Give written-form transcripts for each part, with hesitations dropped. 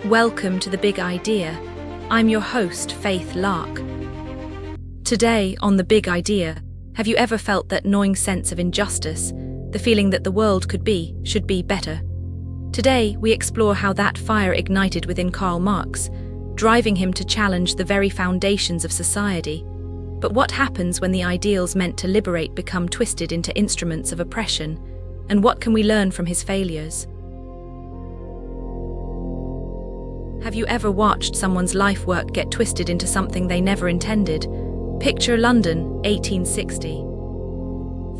Welcome to The Big Idea. I'm your host, Faith Lark. Today, on The Big Idea, have you ever felt that gnawing sense of injustice, the feeling that the world should be better? Today, we explore how that fire ignited within Karl Marx, driving him to challenge the very foundations of society. But what happens when the ideals meant to liberate become twisted into instruments of oppression? And what can we learn from his failures? Have you ever watched someone's life work get twisted into something they never intended? Picture London, 1860.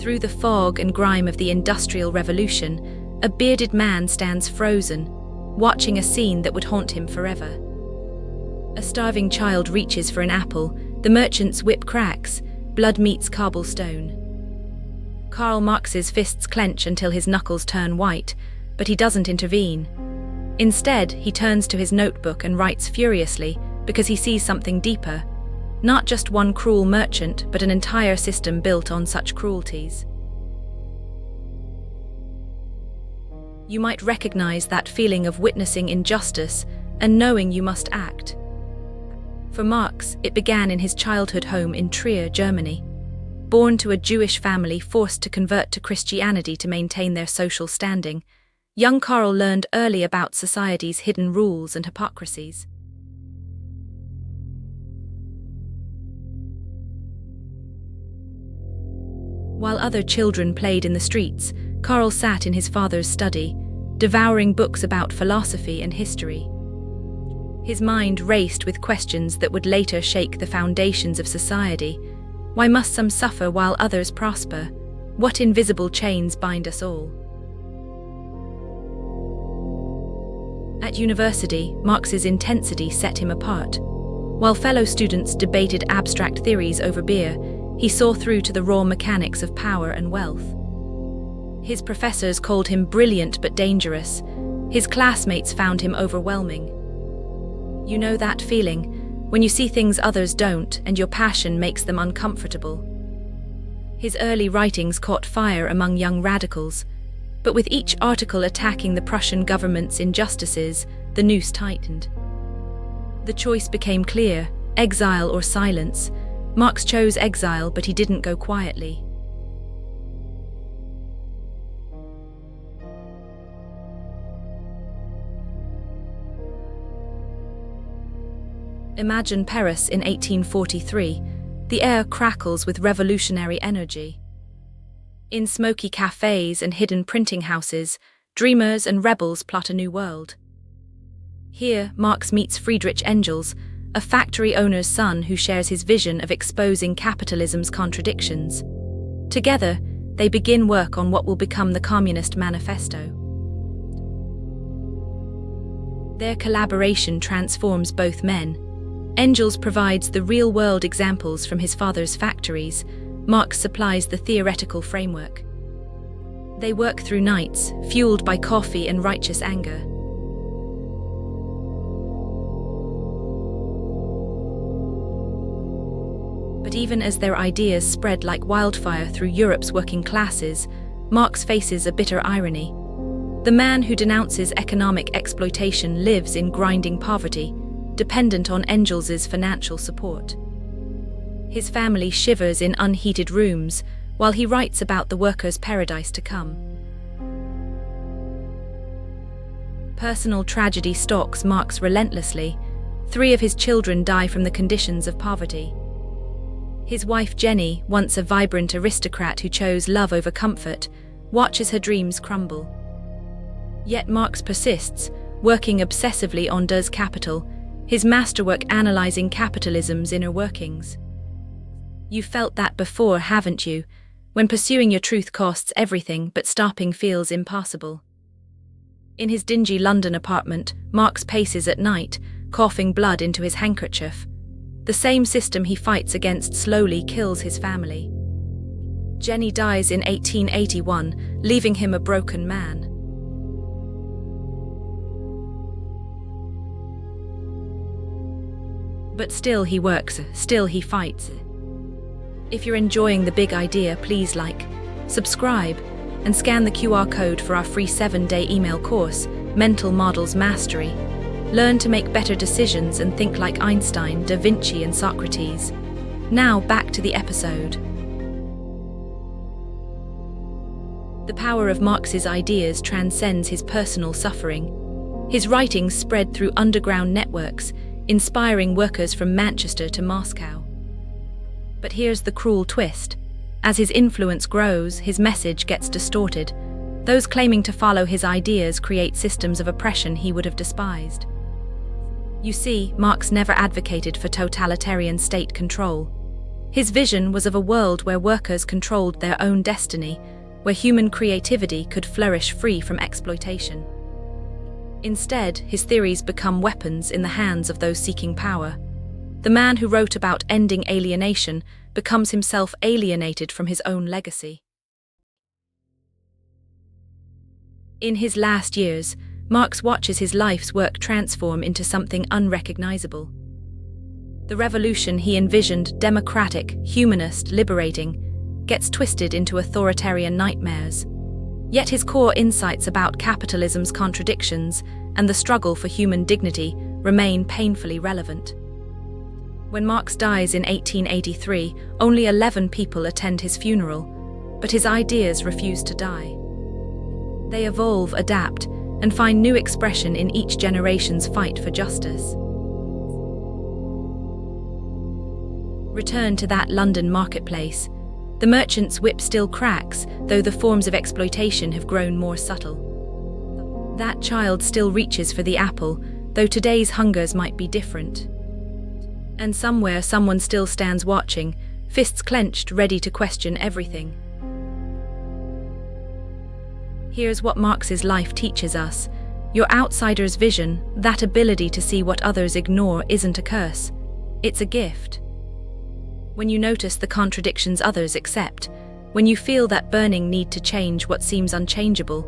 Through the fog and grime of the Industrial Revolution, a bearded man stands frozen, watching a scene that would haunt him forever. A starving child reaches for an apple, the merchant's whip cracks, blood meets cobblestone. Karl Marx's fists clench until his knuckles turn white, but he doesn't intervene. Instead, he turns to his notebook and writes furiously because he sees something deeper. Not just one cruel merchant, but an entire system built on such cruelties. You might recognize that feeling of witnessing injustice and knowing you must act. For Marx, it began in his childhood home in Trier, Germany. Born to a Jewish family forced to convert to Christianity to maintain their social standing, young Karl learned early about society's hidden rules and hypocrisies. While other children played in the streets, Karl sat in his father's study, devouring books about philosophy and history. His mind raced with questions that would later shake the foundations of society. Why must some suffer while others prosper? What invisible chains bind us all? At university, Marx's intensity set him apart. While fellow students debated abstract theories over beer, he saw through to the raw mechanics of power and wealth. His professors called him brilliant but dangerous. His classmates found him overwhelming. You know that feeling, when you see things others don't and your passion makes them uncomfortable. His early writings caught fire among young radicals, but with each article attacking the Prussian government's injustices, the noose tightened. The choice became clear: exile or silence. Marx chose exile, but he didn't go quietly. Imagine Paris in 1843. The air crackles with revolutionary energy. In smoky cafes and hidden printing houses, dreamers and rebels plot a new world. Here, Marx meets Friedrich Engels, a factory owner's son who shares his vision of exposing capitalism's contradictions. Together, they begin work on what will become the Communist Manifesto. Their collaboration transforms both men. Engels provides the real-world examples from his father's factories. Marx supplies the theoretical framework. They work through nights, fueled by coffee and righteous anger. But even as their ideas spread like wildfire through Europe's working classes, Marx faces a bitter irony. The man who denounces economic exploitation lives in grinding poverty, dependent on Engels's financial support. His family shivers in unheated rooms while he writes about the workers' paradise to come. Personal tragedy stalks Marx relentlessly. 3 of his children die from the conditions of poverty. His wife Jenny, once a vibrant aristocrat who chose love over comfort, watches her dreams crumble. Yet Marx persists, working obsessively on Das Kapital, his masterwork analyzing capitalism's inner workings. You've felt that before, haven't you? When pursuing your truth costs everything, but stopping feels impossible. In his dingy London apartment, Marx paces at night, coughing blood into his handkerchief. The same system he fights against slowly kills his family. Jenny dies in 1881, leaving him a broken man. But still he works, still he fights. If you're enjoying The Big Idea, please like, subscribe, and scan the QR code for our free 7-day email course, Mental Models Mastery. Learn to make better decisions and think like Einstein, Da Vinci, and Socrates. Now back to the episode. The power of Marx's ideas transcends his personal suffering. His writings spread through underground networks, inspiring workers from Manchester to Moscow. But here's the cruel twist. As his influence grows, his message gets distorted. Those claiming to follow his ideas create systems of oppression he would have despised. You see, Marx never advocated for totalitarian state control. His vision was of a world where workers controlled their own destiny, where human creativity could flourish free from exploitation. Instead, his theories become weapons in the hands of those seeking power. The man who wrote about ending alienation becomes himself alienated from his own legacy. In his last years, Marx watches his life's work transform into something unrecognizable. The revolution he envisioned, democratic, humanist, liberating, gets twisted into authoritarian nightmares. Yet his core insights about capitalism's contradictions and the struggle for human dignity remain painfully relevant. When Marx dies in 1883, only 11 people attend his funeral, but his ideas refuse to die. They evolve, adapt, and find new expression in each generation's fight for justice. Return to that London marketplace. The merchant's whip still cracks, though the forms of exploitation have grown more subtle. That child still reaches for the apple, though today's hungers might be different. And somewhere someone still stands watching, fists clenched, ready to question everything. Here's what Marx's life teaches us. Your outsider's vision, that ability to see what others ignore, isn't a curse. It's a gift. When you notice the contradictions others accept, when you feel that burning need to change what seems unchangeable,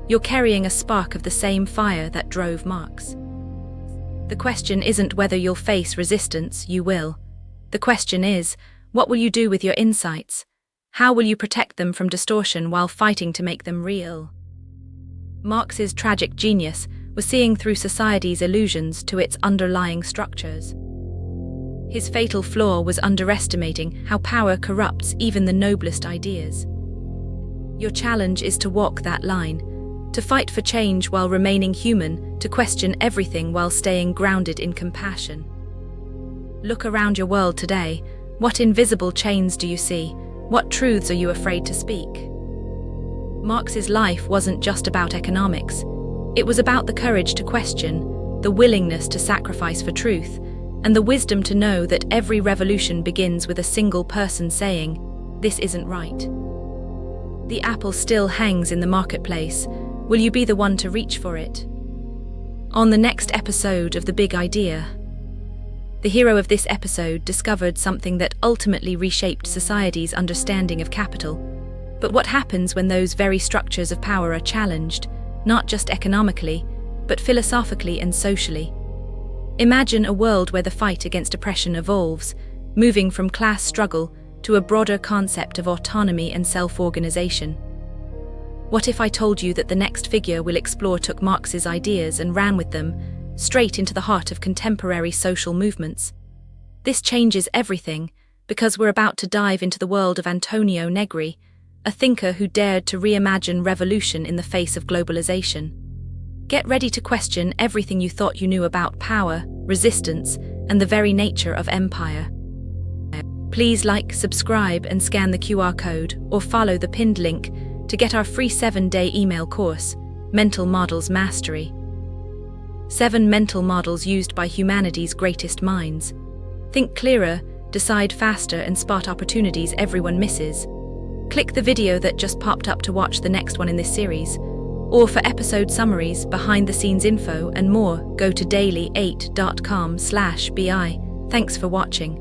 you're carrying a spark of the same fire that drove Marx. The question isn't whether you'll face resistance, you will. The question is, what will you do with your insights? How will you protect them from distortion while fighting to make them real? Marx's tragic genius was seeing through society's illusions to its underlying structures. His fatal flaw was underestimating how power corrupts even the noblest ideas. Your challenge is to walk that line, to fight for change while remaining human, to question everything while staying grounded in compassion. Look around your world today. What invisible chains do you see? What truths are you afraid to speak? Marx's life wasn't just about economics. It was about the courage to question, the willingness to sacrifice for truth, and the wisdom to know that every revolution begins with a single person saying, "This isn't right." The apple still hangs in the marketplace. Will you be the one to reach for it? On the next episode of The Big Idea, the hero of this episode discovered something that ultimately reshaped society's understanding of capital. But what happens when those very structures of power are challenged, not just economically, but philosophically and socially? Imagine a world where the fight against oppression evolves, moving from class struggle to a broader concept of autonomy and self-organization. What if I told you that the next figure we'll explore took Marx's ideas and ran with them, straight into the heart of contemporary social movements? This changes everything, because we're about to dive into the world of Antonio Negri, a thinker who dared to reimagine revolution in the face of globalization. Get ready to question everything you thought you knew about power, resistance, and the very nature of empire. Please like, subscribe, and scan the QR code, or follow the pinned link to get our free 7-day email course, Mental Models Mastery. 7 mental models used by humanity's greatest minds. Think clearer, decide faster, and spot opportunities everyone misses. Click the video that just popped up to watch the next one in this series. Or for episode summaries, behind-the-scenes info, and more, go to daily8.com/bi. Thanks for watching.